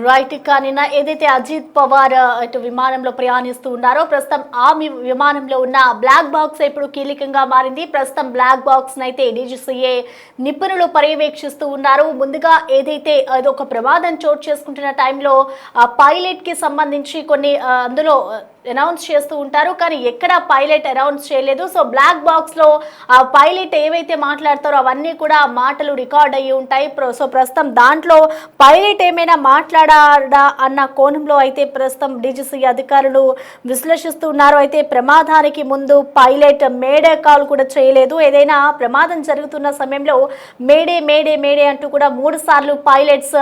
Right. కానీ ఏదైతే అజిత్ పవార్ ఇటు విమానంలో ప్రయాణిస్తూ ఉన్నారో ప్రస్తుతం ఆ విమానంలో ఉన్న బ్లాక్ బాక్స్ ఇప్పుడు కీలకంగా మారింది. ప్రస్తుతం బ్లాక్ బాక్స్ అయితే డీజీసీఏ నిపుణులు పర్యవేక్షిస్తూ ఉన్నారు. ముందుగా ఏదైతే అదొక ప్రమాదం చోటు చేసుకుంటున్న టైంలో పైలట్ కి సంబంధించి కొన్ని అందులో అనౌన్స్ చేస్తూ ఉంటారు, కానీ ఎక్కడ పైలట్ అనౌన్స్ చేయలేదు. సో బ్లాక్ బాక్స్ లో ఆ పైలట్ ఏవైతే మాట్లాడతారో అవన్నీ కూడా మాటలు రికార్డ్ అయ్యి ఉంటాయి. సో ప్రస్తుతం దాంట్లో పైలట్ ఏమైనా మాట్లాడాడా అన్న కోణంలో అయితే ప్రస్తుతం డీజీసీ అధికారులు విశ్లేషిస్తూ ఉన్నారు. అయితే ప్రమాదానికి ముందు పైలట్ మేడే కాల్ కూడా చేయలేదు. ఏదైనా ప్రమాదం జరుగుతున్న సమయంలో మేడే మేడే మేడే అంటూ కూడా 3 సార్లు పైలట్స్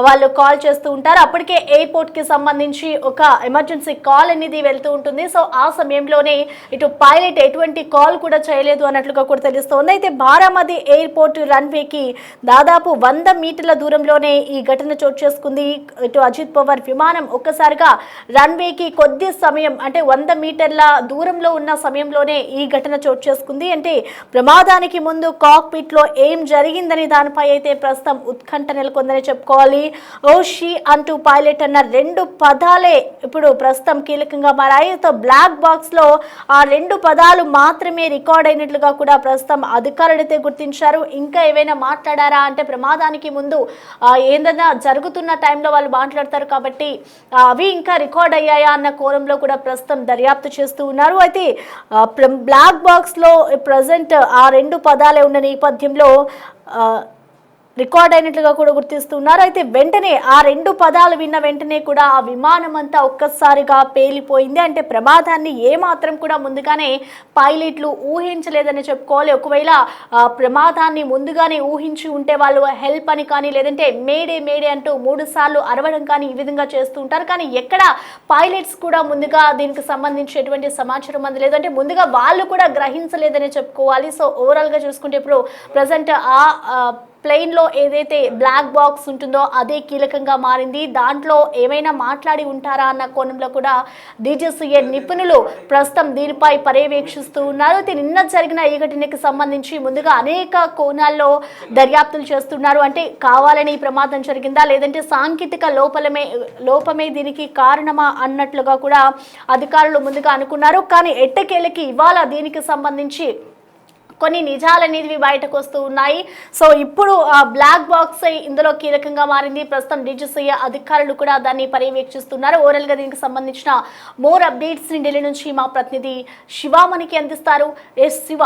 వాళ్ళు కాల్ చేస్తూ ఉంటారు. అప్పటికే ఎయిర్పోర్ట్ కి సంబంధించి ఒక ఎమర్జెన్సీ కాల్ అనేది వెళ్తూ ఉంటుంది. సో ఆ సమయంలోనే ఇటు పైలట్ ఎటువంటి కాల్ కూడా చేయలేదు అన్నట్లుగా కూడా తెలుస్తోంది. అయితే బారామతి ఎయిర్పోర్ట్ రన్వేకి దాదాపు 100 మీటర్ల దూరంలోనే ఈ ఘటన చోటు చేసుకుంది. ఇటు అజిత్ పవార్ విమానం ఒక్కసారిగా రన్వేకి కొద్ది సమయం అంటే 100 మీటర్ల దూరంలో ఉన్న సమయంలోనే ఈ ఘటన చోటు చేసుకుంది. అంటే ప్రమాదానికి ముందు కాక్పిట్ లో ఏం జరిగిందని దానిపై అయితే ప్రస్తుతం ఉత్కంఠ నెలకొందని చెప్పుకోవాలి. ఓ షీ అంటూ పైలట్ అన్న 2 పదాలే ఇప్పుడు ప్రస్తుతం కీలకంగా మారాయి. బ్లాక్ బాక్స్ లో ఆ 2 పదాలు మాత్రమే రికార్డ్ అయినట్లుగా కూడా ప్రస్తుతం అధికారులైతే గుర్తించారు. ఇంకా ఏవైనా మాట్లాడారా అంటే ప్రమాదానికి ముందు ఏదైనా జరుగుతున్న టైంలో వాళ్ళు మాట్లాడతారు కాబట్టి అవి ఇంకా రికార్డ్ అయ్యాయా అన్న కోణంలో కూడా ప్రస్తుతం దర్యాప్తు చేస్తూ ఉన్నారు. అయితే బ్లాక్ బాక్స్ లో ప్రజెంట్ ఆ 2 పదాలే ఉన్న నేపథ్యంలో రికార్డ్ అయినట్లుగా కూడా గుర్తిస్తున్నారు. అయితే వెంటనే ఆ 2 పదాలు విన్న వెంటనే కూడా ఆ విమానం అంతా ఒక్కసారిగా పేలిపోయింది. అంటే ప్రమాదాన్ని ఏమాత్రం కూడా ముందుగానే పైలట్లు ఊహించలేదని చెప్పుకోవాలి. ఒకవేళ ప్రమాదాన్ని ముందుగానే ఊహించి ఉంటే వాళ్ళు హెల్ప్ అని కానీ లేదంటే మేడే మేడే అంటూ 3 సార్లు అరవడం కానీ ఈ విధంగా చేస్తూ ఉంటారు. కానీ ఎక్కడ పైలట్స్ కూడా ముందుగా దీనికి సంబంధించి ఎటువంటి సమాచారం అందలేదు, అంటే ముందుగా వాళ్ళు కూడా గ్రహించలేదని చెప్పుకోవాలి. సో ఓవరాల్ గా చూసుకుంటే ఇప్పుడు ప్రజెంట్ ఆ ప్లెయిన్ లో ఏదైతే బ్లాక్ బాక్స్ ఉంటుందో అదే కీలకంగా మారింది. దాంట్లో ఏమైనా మాట్లాడి ఉంటారా అన్న కోణంలో కూడా డీజీసీఏ నిపుణులు ప్రస్తుతం దీనిపై పర్యవేక్షిస్తూ ఉన్నారు. నిన్న జరిగిన ఈ ఘటనకి సంబంధించి ముందుగా అనేక కోణాల్లో దర్యాప్తులు చేస్తున్నారు. అంటే కావాలని ప్రమాదం జరిగిందా లేదంటే సాంకేతిక లోపమే దీనికి కారణమా అన్నట్లుగా కూడా అధికారులు ముందుగా అనుకున్నారు. కానీ ఎట్టకేలకి ఇవాళ దీనికి సంబంధించి కొన్ని నిజాలనేవి బయటకు వస్తూ ఉన్నాయి. సో ఇప్పుడు ఆ బ్లాక్ బాక్స్ ఇందులో కీలకంగా మారింది. ప్రస్తుతం డీజీసీఏ అధికారులు కూడా దాన్ని పర్యవేక్షిస్తున్నారు. ఓవరాల్ గా దీనికి సంబంధించిన మోర్ అప్డేట్స్ ని ఢిల్లీ నుంచి మా ప్రతినిధి శివ మనకి అందిస్తారు. ఎస్ శివ.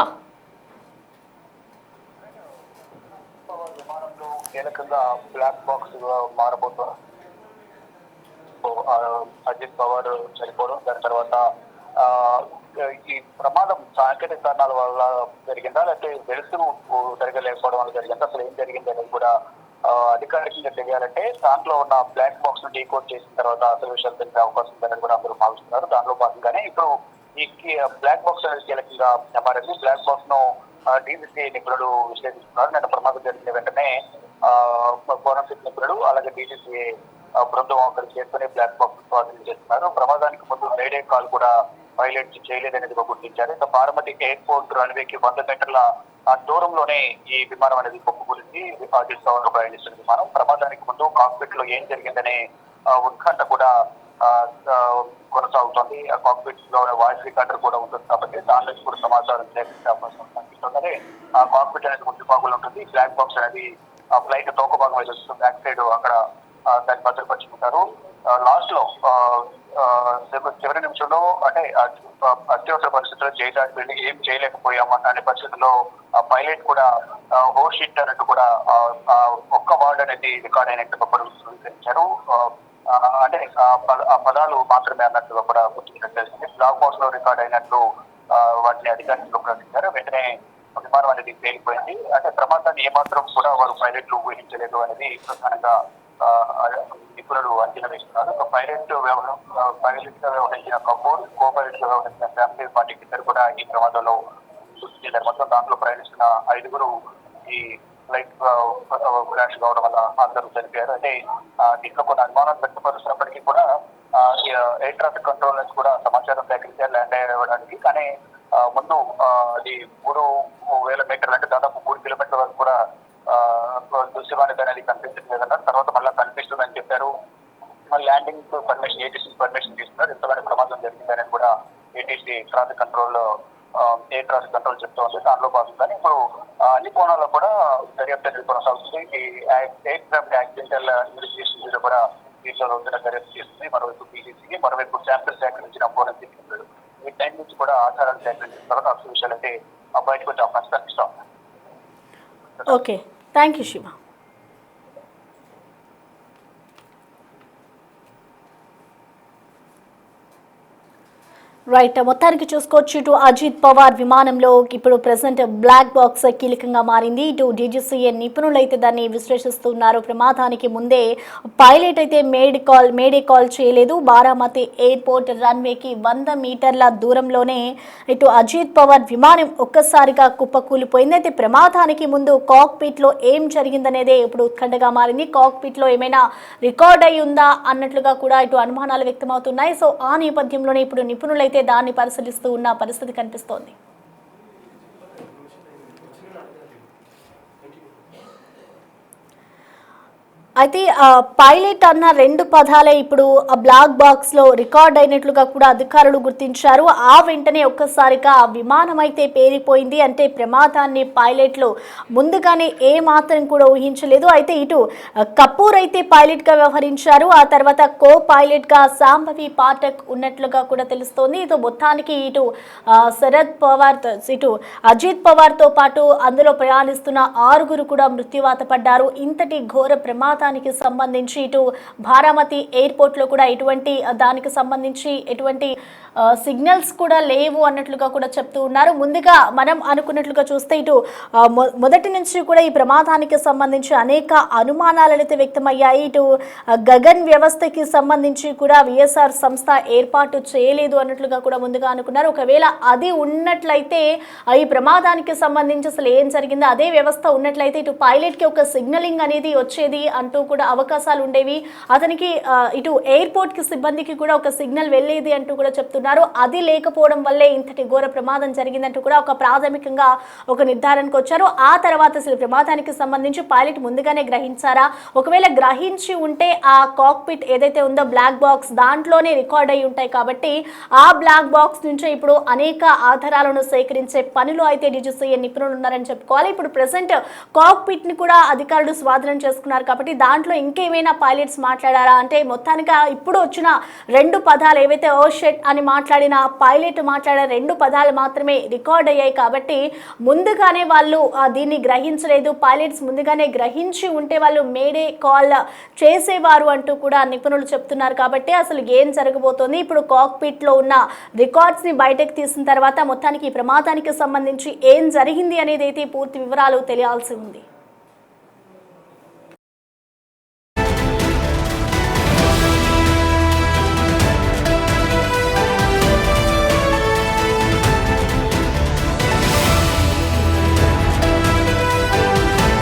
కీలకంగా బ్లాక్ బాక్స్ మారబోతున్నారు. అజిత్ పవార్ చనిపోవడం, దాని తర్వాత ఈ ప్రమాదం సాంకేతిక కారణాల వల్ల జరిగిందా లేకపోతే వెలుతురు సరిగా లేకపోవడం వల్ల జరిగిందా, అసలు ఏం జరిగింది అనేది కూడా అధికారికంగా తెలియాలంటే దాంట్లో ఉన్న బ్లాక్ బాక్స్ ను డీకోడ్ చేసిన తర్వాత అసలు విషయాలు తెలిసే అవకాశం ఉందని కూడా అందరూ భావిస్తున్నారు. దాంట్లో భాగంగానే ఇప్పుడు ఈ బ్లాక్ బాక్స్ అనేది కీలకంగా మారింది. బ్లాక్ బాక్స్ ను డీజీసీ నిపుణులు విశ్లేషిస్తున్నారు. నేను ప్రమాదం జరిగిన వెంటనే ఫోరెన్సిక్ నిపుణులు అలాగే డీజీసీ బృందం అక్కడికి చేరుకుని బ్లాక్ బాక్స్ స్వాధీనం చేస్తున్నారు. ప్రమాదానికి ముందు మేడే కాల్ కూడా పైలట్ చేయలేదనేది గుర్తించారు. ఇంకా బారామతి ఎయిర్పోర్ట్ రన్వేకి 100 మీటర్ల దూరంలోనే ఈ విమానం అనేది కుప్పకూలింది. అజిత్ పవార్ ప్రయాణిస్తున్న విమానం. ప్రమాదానికి ముందు కాక్పిట్ లో ఏం జరిగిందనే ఉత్కంఠ కూడా కొనసాగుతోంది. ఆ కాక్పిట్ లో వాయిస్ రికార్డర్ కూడా ఉంటుంది కాబట్టి దాని నుంచి కూడా సమాచారం సేకరించే అవకాశం కనిపిస్తుంది. ఆ కాక్పిట్ అనేది ముందు భాగంలో ఉంటుంది. బ్లాక్ బాక్స్ అనేది ఆ ఫ్లైట్ తోక భాగం అయితే వస్తుంది. బ్యాక్ సైడ్ అక్కడ దాన్ని భద్రపరుచుకుంటారు. లాస్ట్ లో చివరి నిమిషంలో అంటే అత్యవసర పరిస్థితుల్లో చేయడానికి వెళ్ళి ఏం చేయలేకపోయాము అనే పరిస్థితుల్లో పైలట్ కూడా హోల్ షీట్ అన్నట్టు కూడా ఒక్క వర్డ్ అనేది రికార్డ్ అయినట్టుగా పరిగణించారు. అంటే ఆ పదాలు మాత్రమే అన్నట్టుగా కూడా గుర్తించడం తెలిసింది. బ్లాక్ బాక్స్ లో రికార్డ్ అయినట్లు వాటిని అధికారులు ప్రకటించారు. వెంటనే విమానం అనేది పేలిపోయింది. అంటే ప్రమాదాన్ని ఏమాత్రం కూడా వారు పైలట్లు ఊహించలేదు అనేది ప్రధానంగా నిపుణులు అంచనా వేస్తున్నారు. పైలట్ వ్యవహరించిన కపూర్, కో పైలట్ వ్యవహరించిన ఫ్యామిలీ పార్టీకి ఇద్దరు కూడా ఈ ప్రమాదంలో మృతి చెందారు. మొత్తం దాంట్లో ప్రయాణిస్తున్న 5గురు ఈ ఫ్లైట్ క్రాష్ కావడం వల్ల అందరూ చనిపోయారు. అంటే దీంట్లో కొన్ని అనుమానాలు వ్యక్తపరుస్తున్నప్పటికీ కూడా ఎయిర్ ట్రాఫిక్ కంట్రోల్ నుంచి కూడా సమాచారం సేకరించారు ల్యాండ్ అవ్వడానికి. కానీ ముందు అది 3,000 మీటర్లు అంటే దాదాపు 3 కిలోమీటర్ల వరకు కూడా దృశ్యమానత అనేది కనిపించట్లేదన్నారు. తర్వాత మళ్ళీ కనిపిస్తుందని చెప్పారు. ల్యాండింగ్ పర్మిషన్ ఏటీసీ పర్మిషన్ తీసుకున్నారు. ఇంతవరకు ప్రమాదం జరిగిందని కూడా ATC traffic control air traffic control చెప్తా ఉంది. దానిలో భాగంగానే ఇప్పుడు అన్ని కోణాల్లో కూడా దర్యాప్తు అనేది కొనసాగుతుంది. ఈ ఎయిర్ క్రాఫ్ట్ యాక్సిడెంటల్ ఇన్వెస్టిగేషన్ మీద కూడా దీంట్లో రోజున దర్యాప్తు చేస్తుంది. మరోవైపు పీడీసీకి, మరోవైపు శాంపిల్ సేకరించిన ఫోరెన్సిక్ ఈ టైం నుంచి కూడా ఆధారాలు సేకరించిన తర్వాత అసలు విషయాలు అయితే బయటకు వచ్చే అవకాశం కనిపిస్తా ఉంది. Okay, thank you Shiva. Right, మొత్తానికి చూసుకోవచ్చు ఇటు అజిత్ పవార్ విమానంలో ఇప్పుడు ప్రెసెంట్ బ్లాక్ బాక్స్ కీలకంగా మారింది. ఇటు డీజీసీఏ నిపుణులు అయితే దాన్ని విశ్లేషిస్తున్నారు. ప్రమాదానికి ముందే పైలట్ అయితే మేడే కాల్ చేయలేదు. బారామతి ఎయిర్పోర్ట్ రన్వేకి 100 మీటర్ల దూరంలోనే ఇటు అజిత్ పవార్ విమానం ఒక్కసారిగా కుప్పకూలిపోయింది. అయితే ప్రమాదానికి ముందు కాక్పిట్ లో ఏం జరిగిందనేదే ఇప్పుడు ఉత్కంఠగా మారింది. కాక్పిట్ లో ఏమైనా రికార్డ్ అయి ఉందా అన్నట్లుగా కూడా ఇటు అనుమానాలు వ్యక్తమవుతున్నాయి. సో ఆ నేపథ్యంలోనే ఇప్పుడు నిపుణులు అయితే దాన్ని పరిశీలిస్తూ ఉన్న పరిస్థితి కనిపిస్తోంది. అయితే పైలట్ అన్న 2 పదాలే ఇప్పుడు ఆ బ్లాక్ బాక్స్ లో రికార్డ్ అయినట్లుగా కూడా అధికారులు గుర్తించారు. ఆ వెంటనే ఒక్కసారిగా ఆ విమానం అయితే పేరిపోయింది. అంటే ప్రమాదాన్ని పైలట్లు ముందుగానే ఏ మాత్రం కూడా ఊహించలేదు. అయితే ఇటు కపూర్ అయితే పైలట్ గా వ్యవహరించారు. ఆ తర్వాత కో పైలట్ గా శాంభవి పాఠక్ ఉన్నట్లుగా కూడా తెలుస్తోంది. ఇటు మొత్తానికి ఇటు శరద్ పవార్, ఇటు అజిత్ పవార్ తో పాటు అందులో ప్రయాణిస్తున్న 6 కూడా మృత్యువాత పడ్డారు. ఇంతటి ఘోర ప్రమాదానికి సంబంధించి ఇటు బారామతి ఎయిర్పోర్ట్ లో కూడా ఎటువంటి దానికి సంబంధించి ఎటువంటి సిగ్నల్స్ కూడా లేవు అన్నట్లుగా కూడా చెప్తూ ఉన్నారు. ముందుగా మనం అనుకున్నట్లుగా చూస్తే ఇటు మొదటి నుంచి కూడా ఈ ప్రమాదానికి సంబంధించి అనేక అనుమానాలు అయితే వ్యక్తమయ్యాయి. ఇటు గగన్ వ్యవస్థకి సంబంధించి కూడా విఎస్ఆర్ సంస్థ ఏర్పాటు చేయలేదు అన్నట్లుగా కూడా ముందుగా అనుకున్నారు. ఒకవేళ అది ఉన్నట్లయితే ఈ ప్రమాదానికి సంబంధించి అసలు ఏం జరిగిందో అదే వ్యవస్థ ఉన్నట్లయితే ఇటు పైలట్ కి ఒక సిగ్నలింగ్ అనేది వచ్చేది అంటూ కూడా అవకాశాలు ఉండేవి. అతనికి ఇటు ఎయిర్పోర్ట్ కి సిబ్బందికి కూడా ఒక సిగ్నల్ వెళ్ళేది అంటూ కూడా చెప్తున్నారు. అది లేకపోవడం వల్లే ఇంతటి ఘోర ప్రమాదం జరిగిందంటూ కూడా ఒక ప్రాథమికంగా ఒక నిర్ధారణకు వచ్చారు. ఆ తర్వాత అసలు ప్రమాదానికి సంబంధించి పైలట్ ముందుగానే గ్రహించారా, ఒకవేళ గ్రహించి ఉంటే ఆ కాక్పిట్ ఏదైతే ఉందో బ్లాక్ బాక్స్ దాంట్లోనే రికార్డ్ అయి ఉంటాయి. కాబట్టి ఆ బ్లాక్ బాక్స్ నుంచి ఇప్పుడు అనేక ఆధారాలను సేకరించే పనిలో అయితే డీజీసీఏ నిపుణులు ఉన్నారని చెప్పుకోవాలి. ఇప్పుడు ప్రెసెంట్ కాక్పిట్ ని కూడా అధికారులు స్వాధీనం చేసుకున్నారు. కాబట్టి దాంట్లో ఇంకేమైనా పైలట్స్ మాట్లాడారా అంటే మొత్తానికి ఇప్పుడు వచ్చిన 2 పదాలు ఏవైతే ఓ షెట్ అని మాట్లాడిన పైలట్ మాట్లాడే 2 పదాలు మాత్రమే రికార్డ్ అయ్యాయి. కాబట్టి ముందుగానే వాళ్ళు దీన్ని గ్రహించలేదు. పైలట్స్ ముందుగానే గ్రహించి ఉంటే వాళ్ళు మేడే కాల్ చేసేవారు అంటూ కూడా నిపుణులు చెప్తున్నారు. కాబట్టి అసలు ఏం జరగబోతోంది, ఇప్పుడు కాక్పిట్ లో ఉన్న రికార్డ్స్ ని బయటకు తీసిన తర్వాత మొత్తానికి ఈ ప్రమాదానికి సంబంధించి ఏం జరిగింది అనేది అయితే పూర్తి వివరాలు తెలియాల్సి ఉంది.